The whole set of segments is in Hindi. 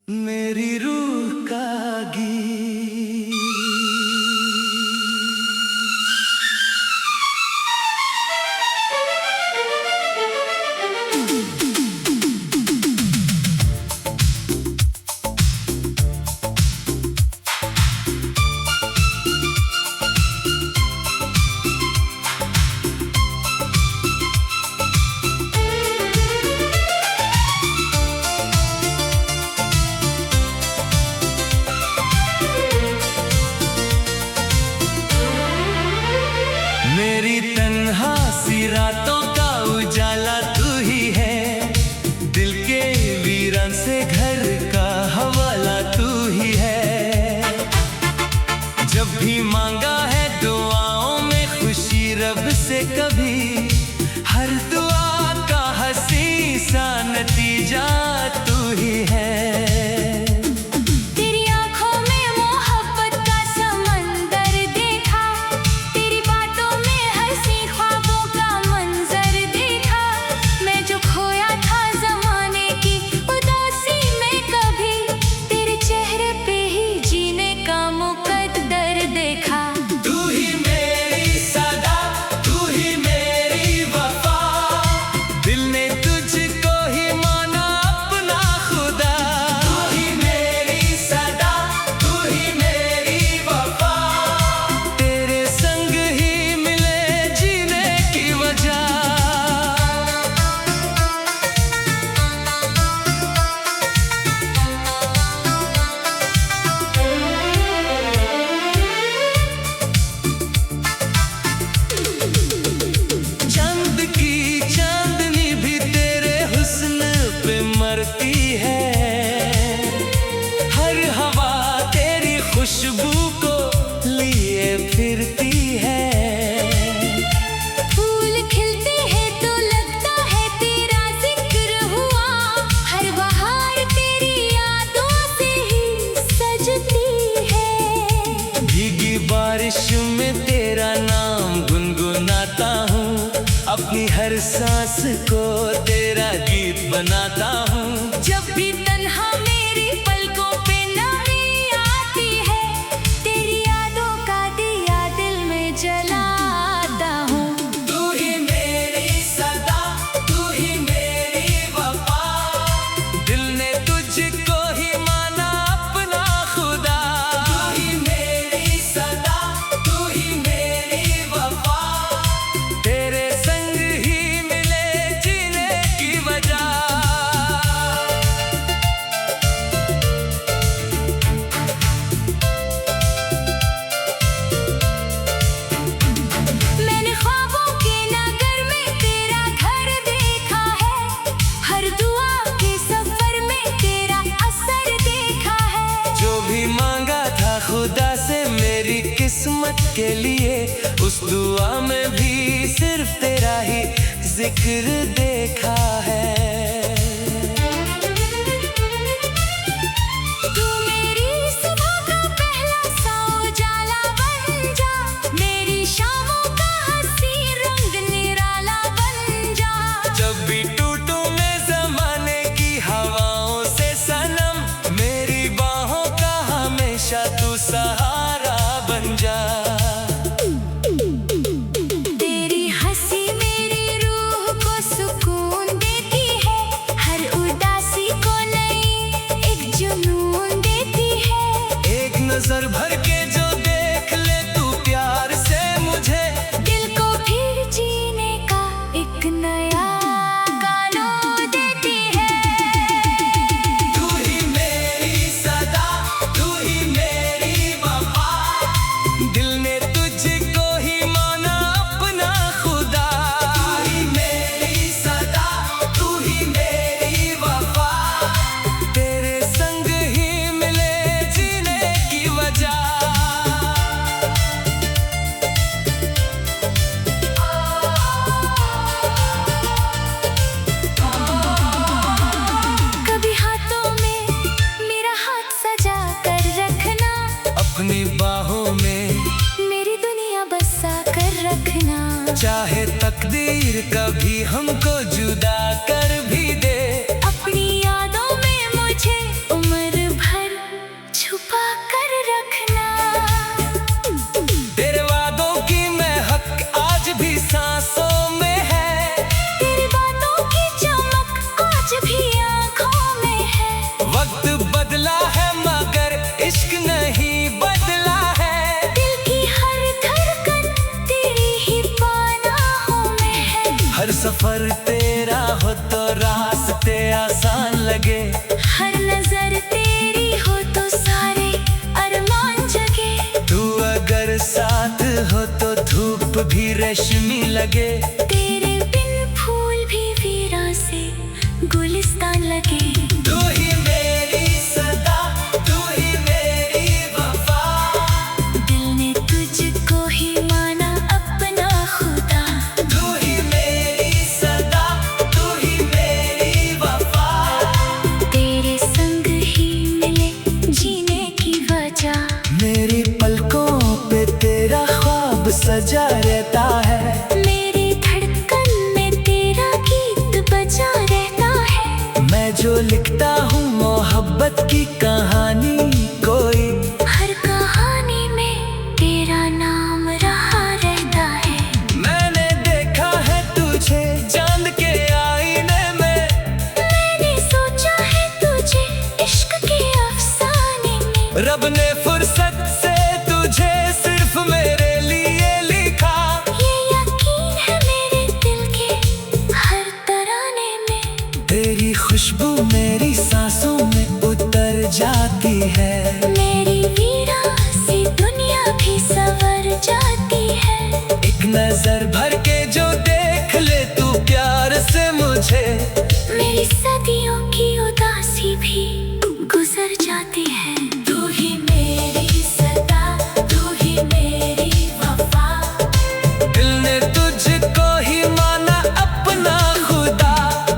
मेरी रूह का गीत। मेरी तन्हा सी रातों का उजाला तू ही है, दिल के वीरान से घर का हवाला तू ही है। जब भी मांगा है दुआओं में खुशी रब से कभी, हर दुआ का हंसी सा नतीजा तू ही है। हर हवा तेरी खुशबू को लिए फिरती है। फूल खिलते हैं तो लगता है तेरा जिक्र हुआ, हर बहार तेरी यादों से ही सजती है। भीगी बारिश में तेरा नाम गुनगुनाता हूँ, अपनी हर सांस को तेरा गीत बनाता हूँ। जब भी तन्हा मेरी पलकों पे नमी आती है, तेरी यादों का दिया दिल में जलाता हूँ। तू ही मेरी सदा, तू ही मेरी वफा, दिल ने तुझको ही माना अपना खुदा। तू ही मेरी सदा, तू ही मेरी वफा, तेरे संग ही मिले जीने की वजह। मैंने ख्वाबों के नगर में तेरा घर देखा है, हर दुआ के सफर में तेरा असर देखा है। जो भी मांगा था खुदा से मेरी किस्मत के लिए, उस दुआ में भी सिर्फ तेरा ही जिक्र देखा है। तू मेरी सुबह का पहला सा उजाला बन जा, मेरी शामों का हंसी रंग निराला बन जा। जब भी टूटूं मैं ज़माने की हवाओं से सनम, मेरी बाहों का हमेशा तू सहारा बन जा। तेरी हंसी मेरी रूह को सुकून देती है, हर उदासी को नई एक जुनून देती है। एक नजर भर के जो देख ले तू प्यार से मुझे, दिल को फिर जीने का एक नया कानून देती है। तू ही मेरी सदा, तू ही मेरी वफा, दिल ने तुझको ही माना अपना खुदा। तू ही मेरी सदा, तू ही मेरी वफा, तेरे संग ही मिले जीने की वजह। कभी हाथों में मेरा हाथ सजा कर रखना, अपनी बाहों में मेरी दुनिया बसा कर रखना। चाहे तकदीर कभी हमको जुदा कर भी दे, अपनी यादों में मुझे उम्र अगर तेरी हो तो सारे अरमान जगे। तू अगर साथ हो तो धूप भी रेशमी लगे। तेरे बिन फूल भी वीरान से गुलिस्तान लगे। तू ही मेरी सदा, तू ही मेरी वफा। दिल ने तुझको ही माना अपना खुदा। तू ही मेरी सदा, तू ही मेरी वफा। तेरे संग ही मिले जीने की वजह। मेरी पलकों पे तेरा ख्वाब सजा रहता है। मेरी धड़कन में तेरा गीत बजा रहता है। मैं जो लिखता हूँ मोहब्बत की कहानी कोई, हर कहानी में तेरा नाम रहा रहता है। मैंने देखा है तुझे चांद के आईने में। मैंने सोचा है तुझे इश्क के अफसाने में। रब ने फुर्सत से तुझे सिर्फ मेरे लिए लिखा। ये यकीन है मेरे दिल के हर तराने में। तेरी खुशबू मेरी सांसों में उतर जाती है। मेरी वीरान सी दुनिया भी संवर जाती है। एक नजर भर के जो देख ले तू प्यार से मुझे। मेरी सदियों की उदासी भी गुजर जाती है। तू ही मेरी सदा, तू ही मेरी वफा। दिल ने तुझको ही माना अपना खुदा।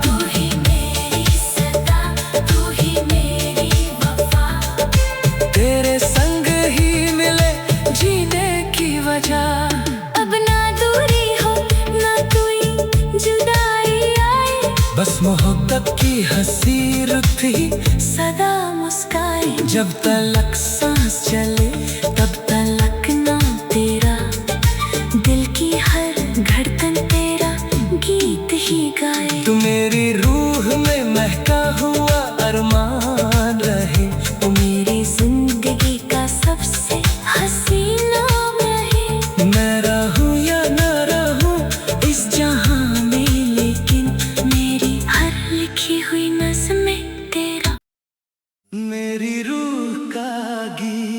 तू ही मेरी सदा, तू ही मेरी वफा। तेरे संग ही मिले जीने की वजह। अब ना दूरी हो ना कोई जुदाई आए। बस मोहब्बत की हंसी रुत ही सदा मुस्काए। जब तलक सांस चले तब तलक नाम तेरा। दिल की हर धड़कन तेरा गीत ही गाए। तू मेरी रूह में महका हुआ अरमान रहे। वो मेरी जिंदगी का सबसे हसीन नाम रहे। मैं रहूं या न रहूं इस जहां में, लेकिन मेरी हर लिखी हुई नज़्में तेरा। मेरी रूह का गीत।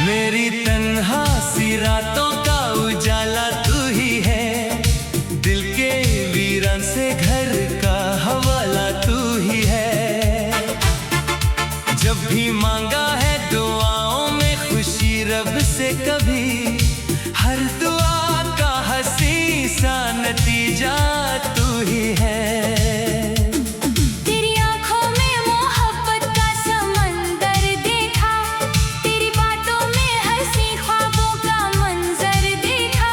मेरी तन्हा सी रातों का उजाला तू ही है। दिल के वीरान से घर का हवाला तू ही है। जब भी मांगा है दुआओं में खुशी रब से कभी, हर दुआ का हंसी सा नतीजा तू ही है। तेरी आंखों में मोहब्बत का समंदर देखा। तेरी बातों में हंसी ख्वाबों का मंजर देखा।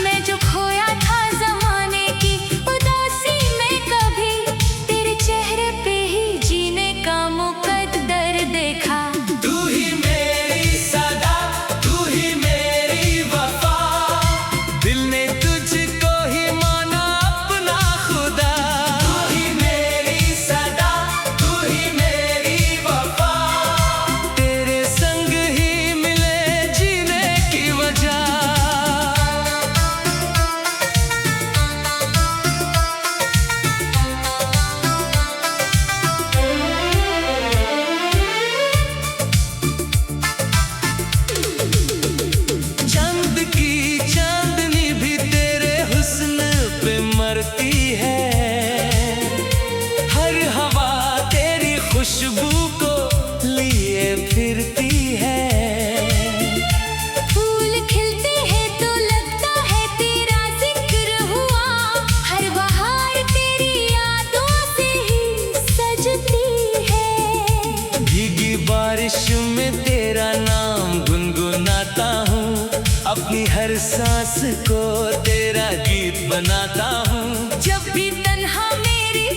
मैं जो खोया था जमाने की उदासी में कभी, तेरे चेहरे पे ही जीने का मुकद्दर देखा। तू ही मेरी सदा, तू ही मेरी वफा। दिल ने तुझको ही माना अपना खुदा। तू ही मेरी सदा, तू ही मेरी वफा। तेरे संग ही मिले जीने की वजह। चांद की चांदनी भी तेरे हुस्न पे मरती है। हर हवा तेरी खुशबू को लिए फिरती है। फूल खिलते हैं तो लगता है तेरा जिक्र हुआ। हर बहार तेरी यादों से ही सजती है। भीगी बारिश में तेरा नाम गुनगुनाता हूँ। अपनी हर सांस को तेरा गीत बनाता हूँ। जब भी तन्हा मेरी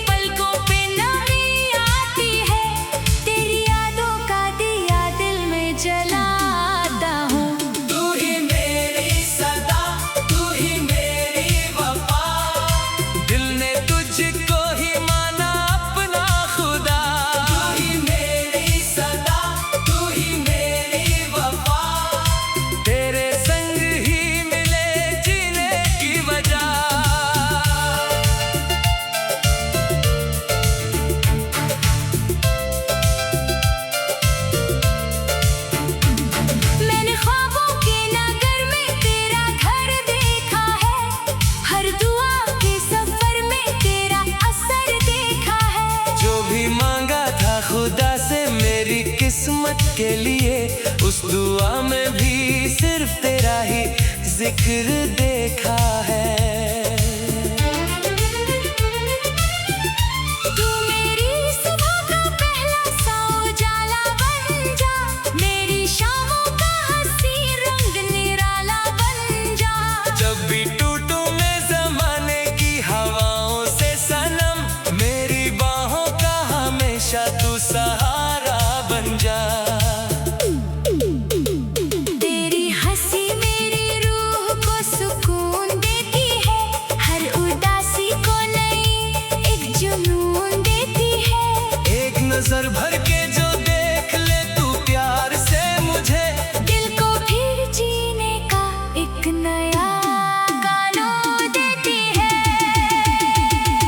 किस्मत के लिए, उस दुआ में भी सिर्फ तेरा ही जिक्र देखा है। तू मेरी सुबह का पहला सा उजाला बन जा, मेरी शामों का हंसी रंग निराला बन जा। जब भी टूटूं मैं ज़माने की हवाओं से सनम, मेरी बाहों का हमेशा तू सहारा बन जा। तेरी हंसी मेरी रूह को सुकून देती है, हर उदासी को नई एक जुनून देती है। एक नजर भर के जो देख ले तू प्यार से मुझे, दिल को फिर जीने का एक नया कानून देती है।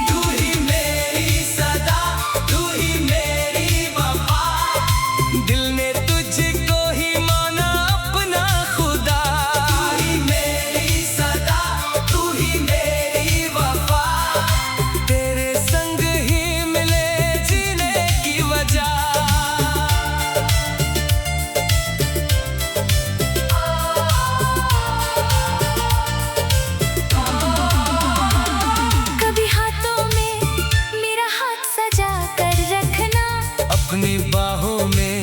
तू ही मेरी सदा, तू ही मेरी वफा, दिल ने तुझको ही माना अपना खुदा। तू ही मेरी सदा, तू ही मेरी वफा, तेरे संग ही मिले जीने की वजह। कभी हाथों में मेरा हाथ सजा कर रखना, अपनी बाहों में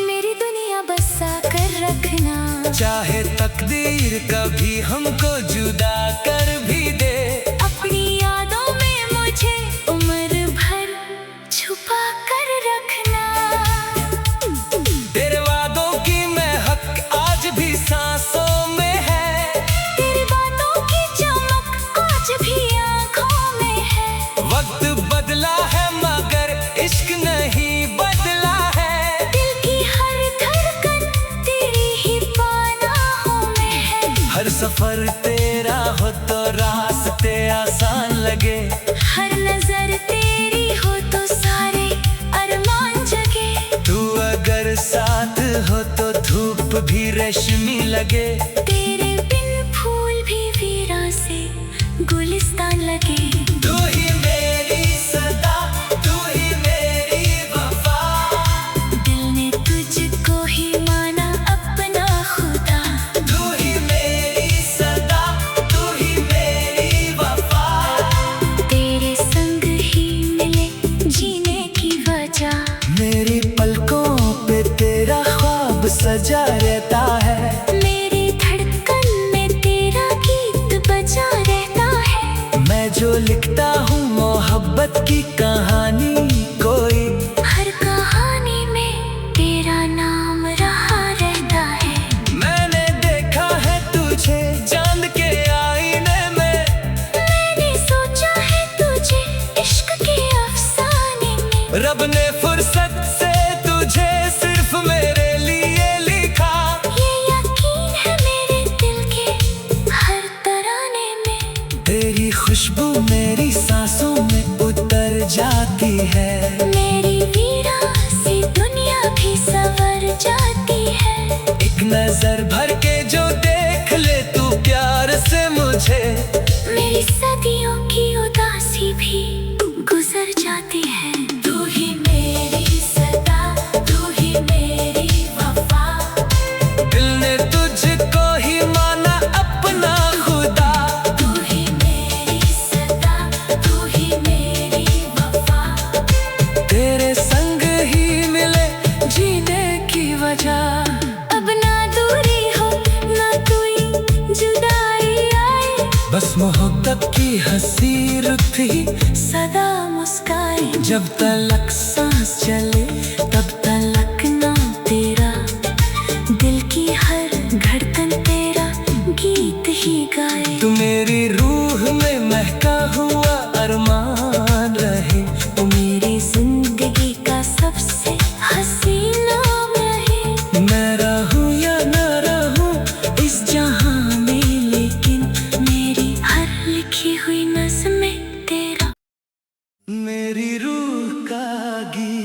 मेरी दुनिया बसा कर रखना। चाहे तकदीर कभी हमको जुदा कर भी दे, अपनी यादों में मुझे उम्र भर छुपा कर रखना। तेरे वादों की महक आज भी सांसों में है, तेरी बातों की चमक आज भी आँखों में है। वक्त बदला है मगर इश्क नहीं बदला है। दिल की हर धड़कन तेरी ही पनाहों में है। हर सफर तेरा हो तो रास्ते आसान लगे, हर नजर तेरी हो तो सारे अरमान जगे। तू अगर साथ हो तो धूप भी रेशमी लगे। तेरे बिन फूल भी वीरान से गुलिस्तान लगे। तू ही मेरी सदा, तू ही मेरी वफा, दिल ने तुझको ही माना अपना खुदा। तू ही मेरी सदा, तू ही मेरी वफा, तेरे संग ही मिले जीने की वजह। मेरी पलकों पे तेरा ख्वाब सजा रहता है। मेरी धड़कन में तेरा गीत बजा रहता है। मैं जो लिखता हूँ मोहब्बत की कहानी कोई, हर कहानी में तेरा नाम रहा रहता है। मैंने देखा है तुझे चांद के आईने में, मैंने सोचा है तुझे इश्क के अफसाने में। रब ने फुर्सत से तुझे सिर्फ मेरे लिए लिखा। ये यकीन है मेरे दिल के हर तराने में। तेरी खुशबू मेरी सांसों में उतर जाती है। मेरी वीरासी दुनिया भी संवर जाती है। एक नजर भर के जो देख ले तू प्यार से मुझे, मेरी सदियों की उदासी भी गुजर जाती है। तू ही मेरी सदा, तू ही मेरी वफा, दिल ने तुझको ही माना अपना खुदा। तू ही मेरी सदा, तू ही मेरी वफा, तेरे संग ही मिले जीने की वजह। अब ना दूरी हो ना कोई जुदाई आए, बस मोहब्बत की हंसी रुत ही सदा मुस्काए। जब तलक सांस चले तब तलक नाम तेरा, दिल की हर धड़कन तेरा गीत ही गाए। तू मेरी रूह में महका हुआ अरमान रहे। तू मेरी जिंदगी का सबसे हसीन नाम रहे। मैं रहूं या न रहूं इस जहां में, लेकिन मेरी हर लिखी हुई नज़्में तेरा। मेरी रूह का गीत।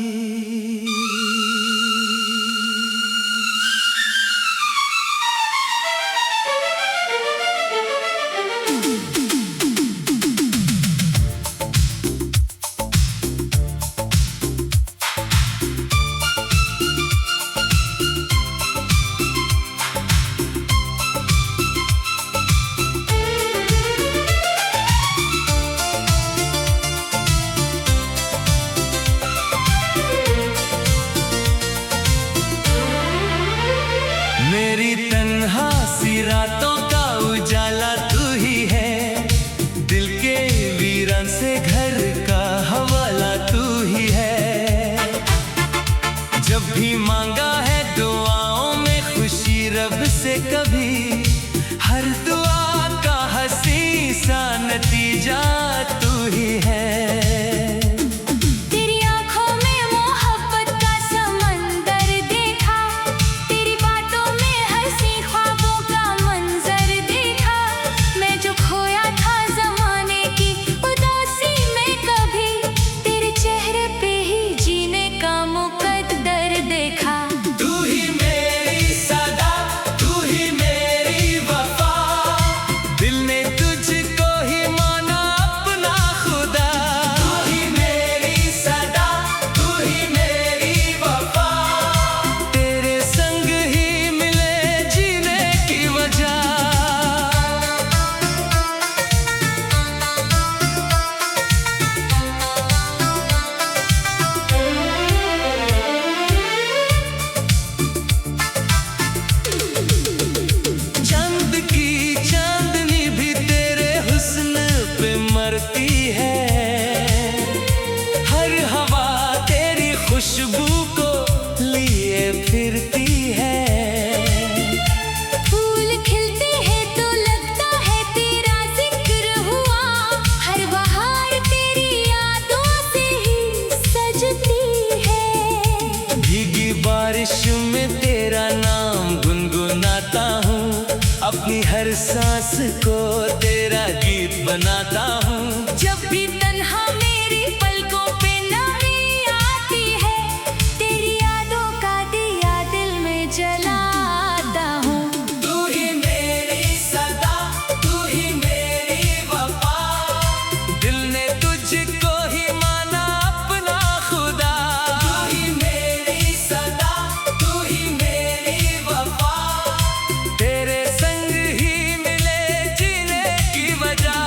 ख्वाहिश में तेरा नाम गुनगुनाता हूँ, अपनी हर सांस को तेरा गीत बनाता हूँ। जब भी तन्हा मेरी पलकों पे नमी आती है, तेरी यादों का दिया दिल में जलाता हूँ। तू ही मेरी सदा, तू ही मेरी वफा, दिल ने तुझको ही माना अपना खुदा। तू ही मेरी सदा, तू ही मेरी वफा, तेरे संग ही मिले जीने की वजह।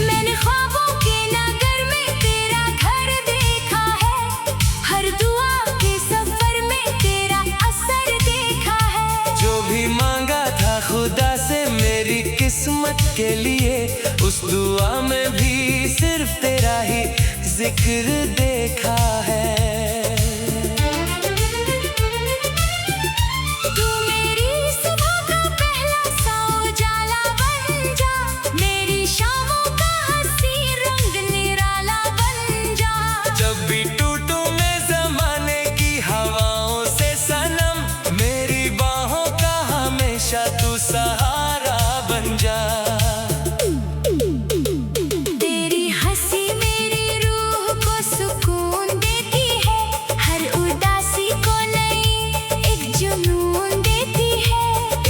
मैंने ख्वाबों के नगर में तेरा घर देखा है, हर दुआ के सफर में तेरा असर देखा है। जो भी मांगा था खुदा से मेरी किस्मत के लिए, उस दुआ में भी सिर्फ तेरा ही जिक्र देखा है। तू मेरी सुबह का पहला सा उजाला बन जा, मेरी शामों का हंसी रंग निराला बन जा। जब भी टूटूं मैं ज़माने की हवाओं से सनम, मेरी बाहों का हमेशा तू सहारा बन जा। तेरी हंसी मेरी रूह को सुकून देती है, हर उदासी को नई एक जुनून देती है।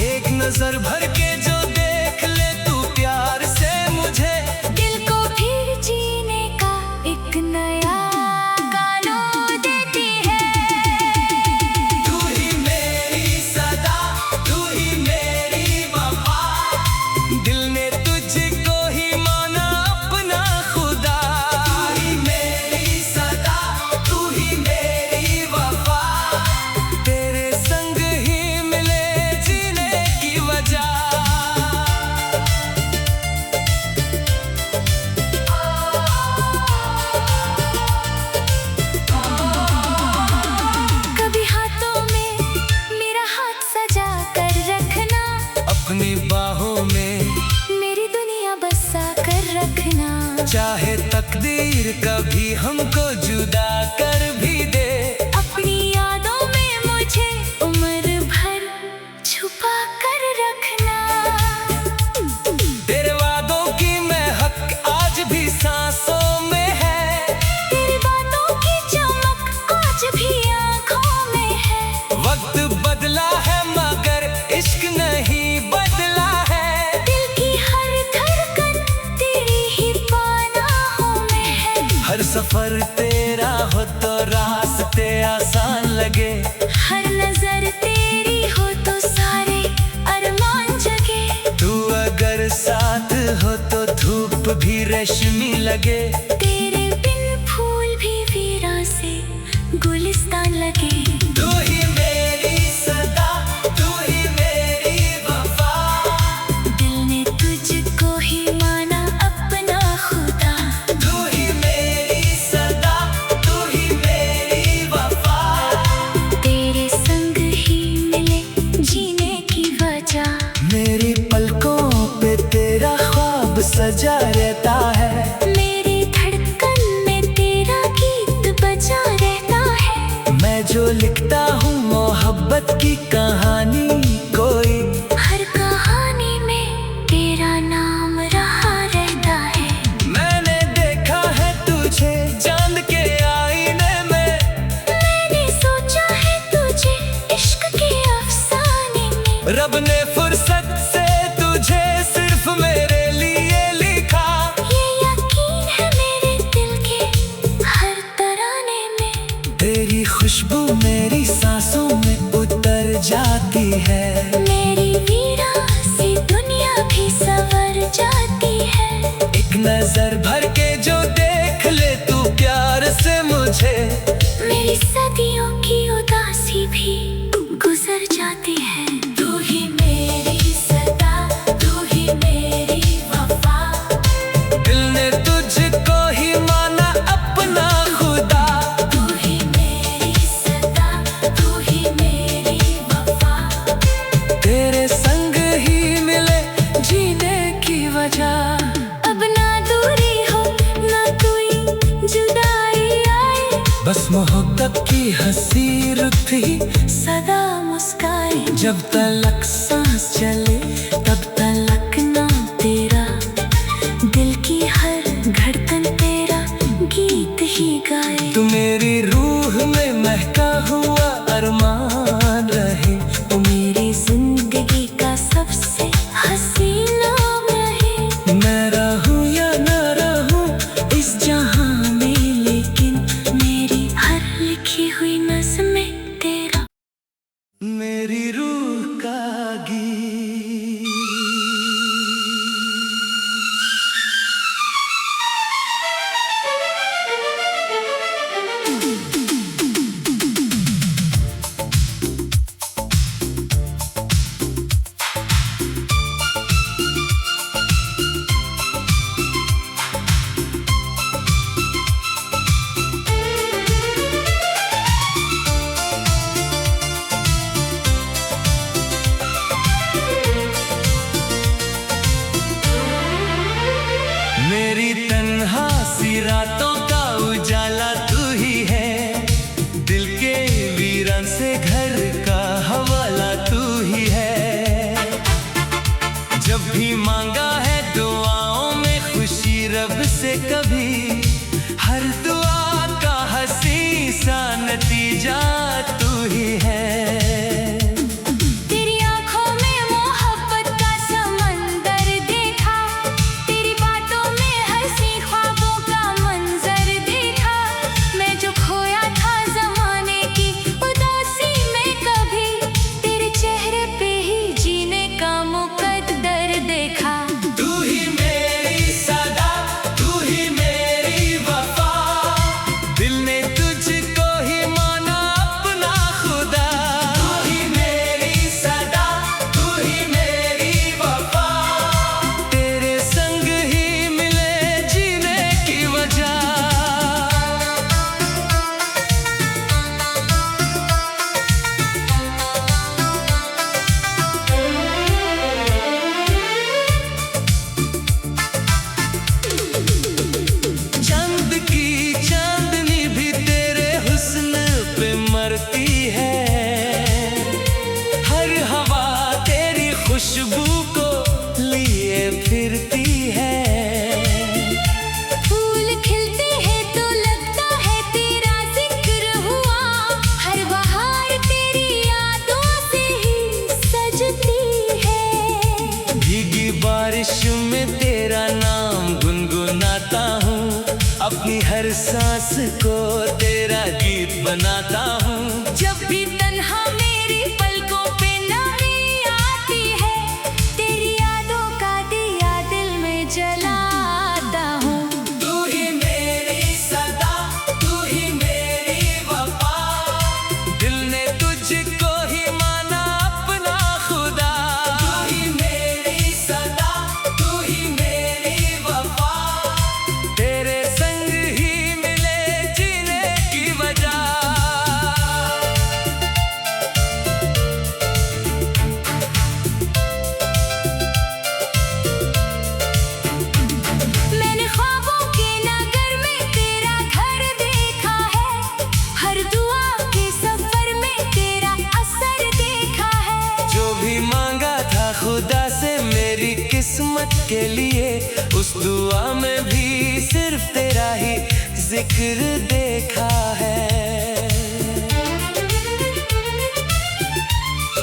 एक नजर भर के जो देख ले तू प्यार से मुझे, दिल को फिर जीने का एक नया कानून देती है। तू ही मेरी सदा, तू ही मेरी वफा, दिल ने तुझको ही माना अपना खुदा। तू ही मेरी सदा, तू ही मेरी वफा, तेरे संग ही मिले जीने की वजह। कभी हाथों में मेरा हाथ सजा कर रखना, अपनी बाहों में मेरी दुनिया बसा कर रखना। चाहे तकदीर कभी हमको जुदा कर भी दे, अपनी यादों में मुझे उम्र भर छुपा कर रखना। तेरे वादों की महक आज भी सांसों में है, तेरी बातों की चमक आज भी आँखों में है। वक्त बदला है मगर इश्क नहीं बदला है। दिल की हर धड़कन तेरी ही पनाहों में है। हर सफर तेरा हो तो रास्ते आसान लगे, हर नजर तेरी हो तो सारे अरमान जगे। तू अगर साथ हो तो धूप भी रेशमी लगे, तेरे बिन फूल भी वीरान से गुलिस्तान लगे। तू ही मेरी सदा, तू ही मेरी वफा, दिल ने तुझको ही माना अपना खुदा। तू ही मेरी सदा, तू ही मेरी वफा, तेरे संग ही मिले जीने की वजह। मेरी पलकों पे तेरा ख्वाब सजा रहता है, मेरी धड़कन में तेरा गीत बजा रहता है। मैं जो लिखता हूँ मोहब्बत की कहानी कोई, हर कहानी में तेरा नाम रहा रहता है। मैंने देखा है तुझे चांद के आईने में, मैंने सोचा है तुझे इश्क के अफसाने में। रब ने फुर्सत से तुझे सिर्फ मेरे लिए लिखा। ये यकीन है मेरे दिल के हर तराने में। तेरी खुशबू मेरी सांसों में उतर जाती है, मेरी वीरासी दुनिया भी संवर जाती है। एक नजर भर के जो देख ले तू प्यार से मुझे, मेरी सदियों की उदासी भी गुजर जाती है। तू ही मेरी सदा, तू ही मेरी वफा, दिल ने तुझको ही माना अपना खुदा। तू ही मेरी सदा, तू ही मेरी वफा, तेरे संग ही मिले जीने की हंसी रुत ही सदा मुस्काए, जब तलक सांस चले तब तलक नाम तेरा, दिल की हर धड़कन तेरा गीत ही गाए। तू मेरी रूह में महका हुआ अरमान रहे, वो मेरी जिंदगी का सबसे हंसी नाम रहे। मैं रहूं या न रहूं इस जहां में, लेकिन मेरी हर लिखी हुई नज़्म में तेरा। मेरी रूह का गीत। मेरी तन्हा सी रातों का उजाला तू ही है, दिल के वीरान से घर का हवाला तू ही है। जब भी मांगा है दुआओं में खुशी रब से कभी, हर दुआ का हंसी सा नतीजा तू ही है। तेरी आंखों में मोहब्बत का समंदर देखा, तेरी बातों में हंसी ख्वाबों का मंजर देखा। मैं जो खोया था जमाने की उदासी में कभी, तेरे चेहरे पे ही जीने का मुकद्दर देखा। तू ही मेरी सदा, तू ही मेरी वफा, दिल ने तुझको ही माना अपना खुदा। तू ही मेरी सदा, तू ही मेरी वफा, तेरे संग ही मिले जीने की वजह। चंद की चांदनी भी तेरे हुस्न पे मरती है, हर हवा तेरी खुशबू को लिए फिरती है। फूल खिलते हैं तो लगता है तेरा जिक्र हुआ, हर बहार तेरी यादों से ही सजती है। भीगी बारिश में तेरा नाम गुनगुनाता हूँ, अपनी हर सांस को तेरा गीत बनाता हूँ। जब भी तन्हा मेरी पलकों पे नमी आती है, तेरी यादों का दिया दिल में जलाता हूँ। तू ही मेरी सदा, तू ही मेरी वफा, दिल ने तुझको ही माना अपना खुदा। तू ही मेरी सदा, तू ही मेरी वफा, तेरे संग ही मिले जीने की वजह। मैंने ख्वाबों के नगर में तेरा घर देखा है, हर दुआ के सफर में तेरा असर देखा है। जो भी मांगा था खुदा से मेरी किस्मत के लिए, उस दुआ में भी सिर्फ तेरा ही जिक्र देखा है।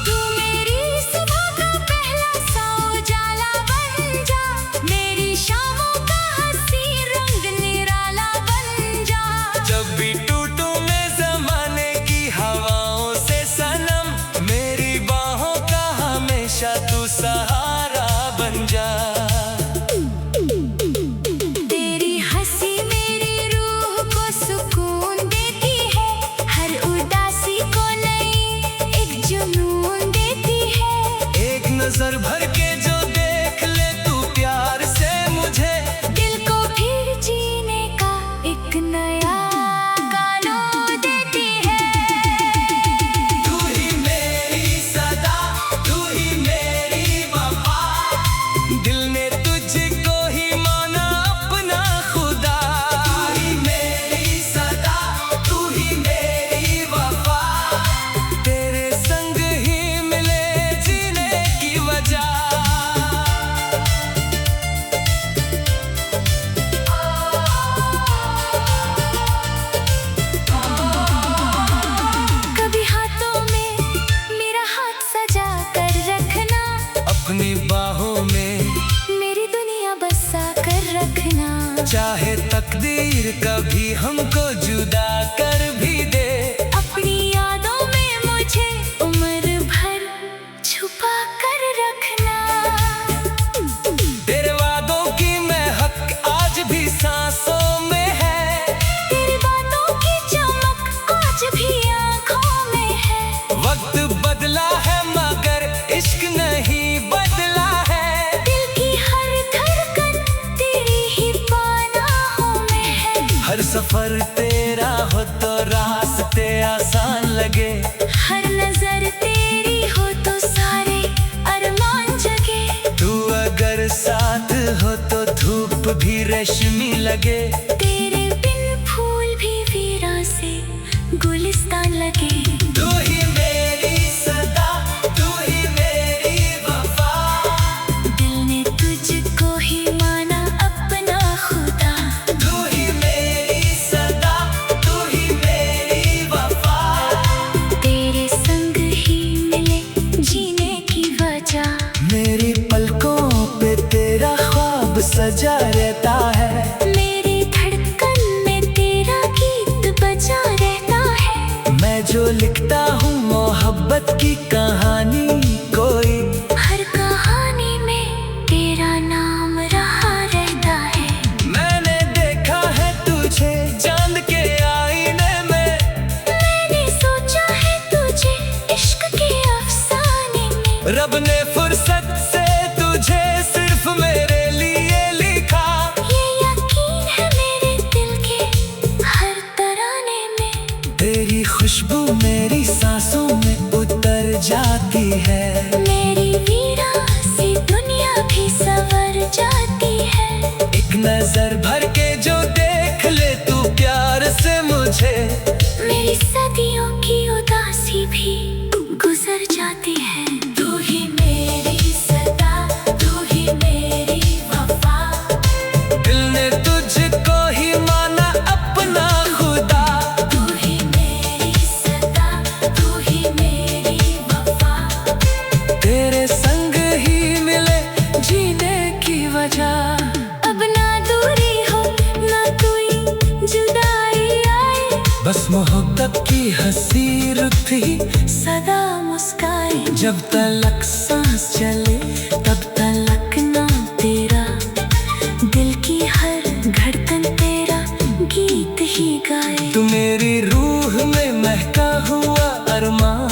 तू मेरी सुबह का पहला सा उजाला बन जा, मेरी शामों का हंसी रंग निराला बन जा। जब भी टूटूं मैं जमाने की हवाओं से सनम, मेरी बाहों का हमेशा तू सहारा बन जा। तेरी हंसी मेरी रूह को सुकून देती है, तकदीर कभी हमको जुदा कर भी दे, अपनी यादों में मुझे उम्र भर छुपा कर रखना। तेरे वादों की महक आज भी सांसों में है, तेरी बातों की चमक आज भी आँखों में है। वक्त बदला है मगर इश्क नहीं बदला है। दिल की हर धड़कन तेरी ही पनाहों में है। हर सफर तेरा हो तो रास्ते आसान लगे, हर नजर तेरी हो तो सारे अरमान जगे। तू अगर साथ हो तो धूप भी रेशमी लगे, तेरे बिन फूल भी वीरान से गुलिस्तान लगे। तू ही मेरी सदा, तू ही मेरी वफा, दिल ने तुझको ही माना अपना खुदा। तू ही मेरी सदा, तू ही मेरी वफा। तेरे संग ही मिले जीने की वजह, मेरी पलकों पे तेरा ख्वाब सजा रहता है, मेरी धड़कन में तेरा गीत बजा रहता है। मैं जो लिखता हूँ मोहब्बत की कहानी कोई, हर कहानी में तेरा नाम रहा रहता है। मैंने देखा है तुझे चांद के आईने में, मैंने सोचा है तुझे इश्क के अफसाने में। रब ने फुर्सत से तुझे सिर्फ मेरे लिए लिखा, ये यकीन है मेरे दिल के हर तराने में। तेरी खुशबू मेरी सांसों में उतर जाती है, मेरी वीरासी दुनिया भी संवर जाती है। एक नजर भर के जो देख ले तू प्यार से मुझे, मेरी सदियों की उदासी भी गुजर जाती है। तू ही मेरी सदा, तू ही मेरी वफा, दिल ने तुझको ही माना अपना खुदा, तू ही मेरी सदा, तू ही मेरी वफा। तेरे संग ही मिले जीने की वजह। अब ना दूरी हो ना कोई जुदाई आए, बस मोहब्बत की हंसी रुती सदा मुस्काए। जब तलक सांस चले तब तलक ना तेरा, दिल की हर धड़कन तेरा गीत ही गाए। तू मेरी रूह में महका हुआ अरमान